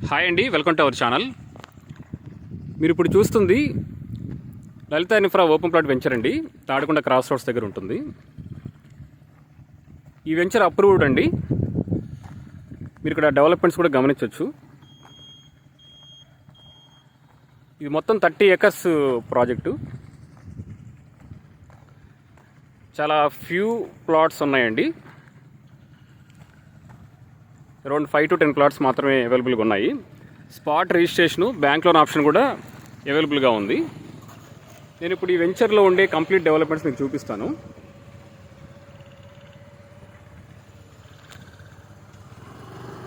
Hi అండి, welcome to our channel. మీరు ఇప్పుడు చూస్తుంది లలిత ఇన్ఫ్రా ఓపెన్ ప్లాట్ వెంచర్ అండి. తాడికొండ క్రాస్ రోడ్స్ దగ్గర ఉంటుంది. ఈ వెంచర్ అప్రూవ్డ్ అండి. మీరు ఇక్కడ డెవలప్మెంట్స్ కూడా గమనించవచ్చు. ఇది మొత్తం 30 acres ప్రాజెక్టు. చాలా ఫ్యూ ప్లాట్స్ ఉన్నాయండి. అరౌండ్ 5 to 10 ప్లాట్స్ మాత్రమే అవైలబుల్గా ఉన్నాయి. Spot registration, bank loan option కూడా అవైలబుల్గా ఉంది. నేను ఇప్పుడు ఈ వెంచర్లో ఉండే కంప్లీట్ డెవలప్మెంట్స్ మీకు చూపిస్తాను.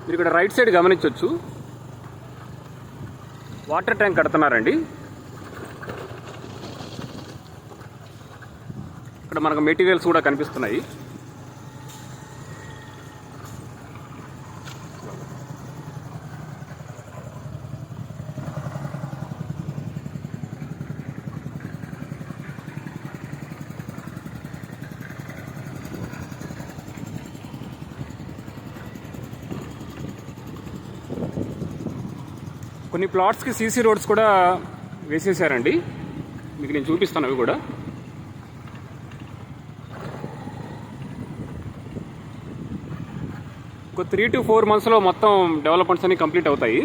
మీరు ఇక్కడ రైట్ సైడ్ గమనించవచ్చు, వాటర్ ట్యాంక్ కడుతున్నారండి. ఇక్కడ మనకు మెటీరియల్స్ కూడా కనిపిస్తున్నాయి. కొన్ని ప్లాట్స్కి సీసీ రోడ్స్ కూడా వేసేసారండి. మీకు నేను చూపిస్తాను అవి కూడా. ఒక 3 to 4 monthsలో మొత్తం డెవలప్మెంట్స్ అన్ని కంప్లీట్ అవుతాయి.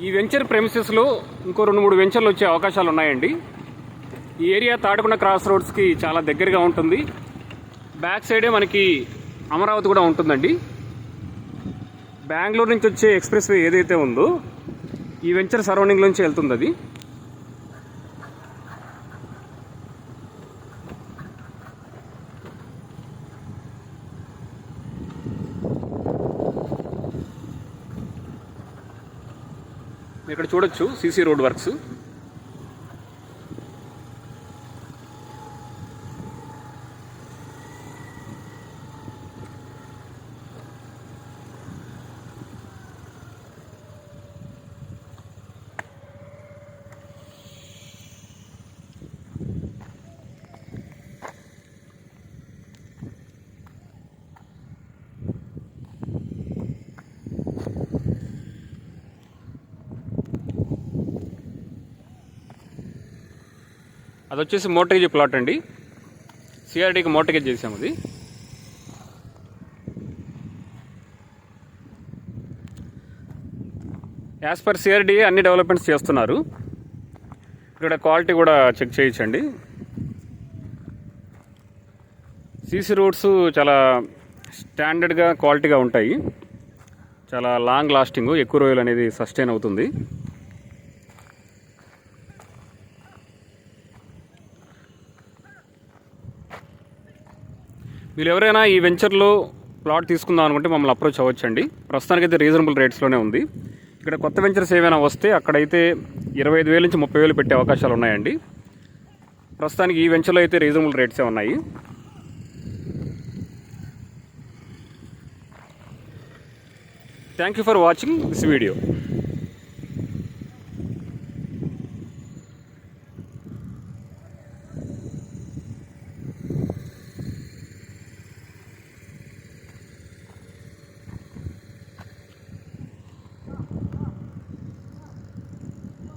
ఈ వెంచర్ ప్రెమిసెస్లో ఇంకో 2-3 వెంచర్లు వచ్చే అవకాశాలు ఉన్నాయండి. ఈ ఏరియా తాడికొండ క్రాస్ రోడ్స్కి చాలా దగ్గరగా ఉంటుంది. బ్యాక్ సైడే మనకి అమరావతి కూడా ఉంటుందండి. బెంగళూరు నుంచి వచ్చే ఎక్స్ప్రెస్ వే ఏదైతే ఉందో ఈ వెంచర్ సరౌండింగ్ నుంచి వెళ్తుంది. అది ఇక్కడ చూడొచ్చు సీసీ రోడ్ వర్క్స్. అది వచ్చేసి మోర్టగేజ్ ప్లాట్ అండి. సిఆర్డీకి మోర్టగేజ్ చేసాము. అది యాజ్ పర్ సిఆర్డీ అన్ని డెవలప్మెంట్స్ చేస్తున్నారు. ఇక్కడ క్వాలిటీ కూడా చెక్ చేయొచ్చండి. సీసీ రోడ్స్ చాలా స్టాండర్డ్గా క్వాలిటీగా ఉంటాయి. చాలా లాంగ్ లాస్టింగ్, ఎక్కువ రోజులు అనేది సస్టైన్ అవుతుంది. మీరు ఎవరైనా ఈ వెంచర్లో ప్లాట్ తీసుకుందాం అనుకుంటే మమ్మల్ని అప్రోచ్ అవ్వచ్చండి. ప్రస్తుతానికైతే రీజనబుల్ రేట్స్లోనే ఉంది. ఇక్కడ కొత్త వెంచర్స్ ఏమైనా వస్తే అక్కడైతే 25,000 నుంచి 30,000 పెట్టే అవకాశాలు ఉన్నాయండి. ప్రస్తుతానికి ఈ వెంచర్లో అయితే రీజనబుల్ రేట్సే ఉన్నాయి. Thank you for watching this video.